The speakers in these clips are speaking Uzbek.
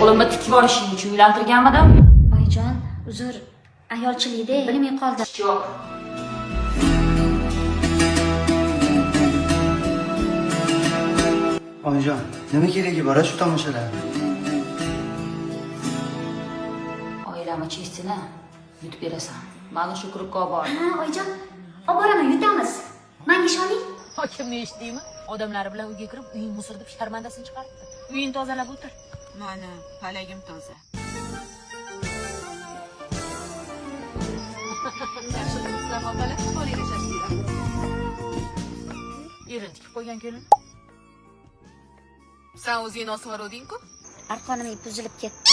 O'g'limni tikib olishing uchun uylantirganmidim. Oyijon, uzr, ayolchilikda bilmay qoldim. Yo'q. Oyijon, nima keragi bor shu tomoshalar? Oilami chestini yutib berasan. Mana shu klubga olib bor. Ha, oyijon, olib boraman, yutamiz. Menga ishoning. Hokimni eshitdingmi? Odamlar bilan uyga kirib, uying musir deb sharmandasini chiqaribdi. Uying tozalab o'tir. Mana, palagim toza. Yaxshi qilibsizlar, opalar. Qo'liga shashtilar. Erin tikib qo'ygan kelin. Sen o'zingni osvoruding-ku? Arqonim buzilib ketdi.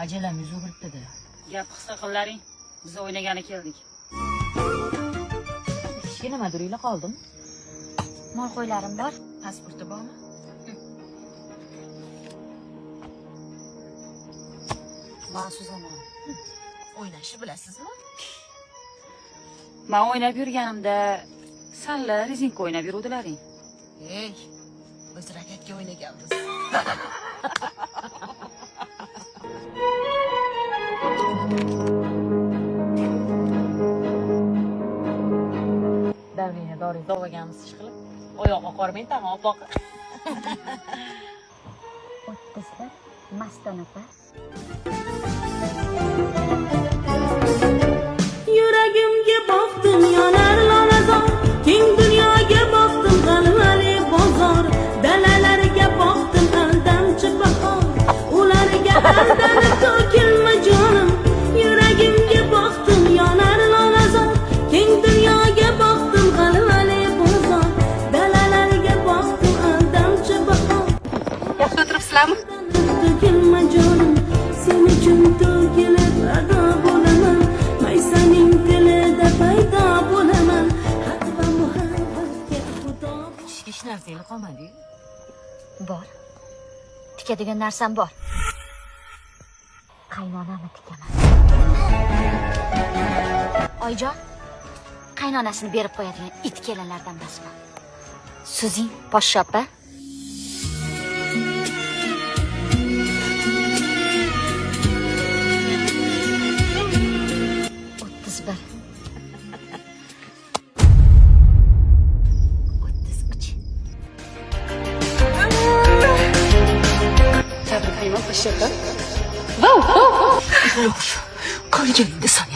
Ajalam yuz o'giribdi-da. Gap qisqa qillaring. Biz o'ynagani keldik. Kichkina nimadir uyla qoldim. Mol qo'ylarim bor. Pasporti bormi? Men suzaman. O'ynashni bilasizmi? Men o'ynab yurganimda sanlar rezinka o'ynab yuruvdilaring. Ey, biz raketga o'ynaganmiz. Davleniya doringizni olganmiz ishqilib. Oyoqqa qormang tag'in opoq. 30 Mastona opa. Yuragimga boqdim yonar lonazor, keng dunyoga boqdim g'alvali bozor, dalalarga boqdim aldamchi bahor, ularga aldanib to'kilma jonim. Yuragimga boqdim yonar lonazor, keng dunyoga boqdim g'alvali bozor, dalalarga boqdim aldamchi bahor. Yaxshi o'tiribsizlarmi? To'kilma jonim, sen uchun to'kilib ado bo'laman, maysaning tilida paydo bo'laman, haq va muhabbatga xudo. Hech narsangiz qolmadi. Bor. Tikadigan narsam bor. Qaynonamni tikaman. Oyijon, qaynonasini berib qo'yadigan it kelinlardan emasman. Sizing poshsha opa. Tabriklayman poshsha opa. Vow! Qolganingda san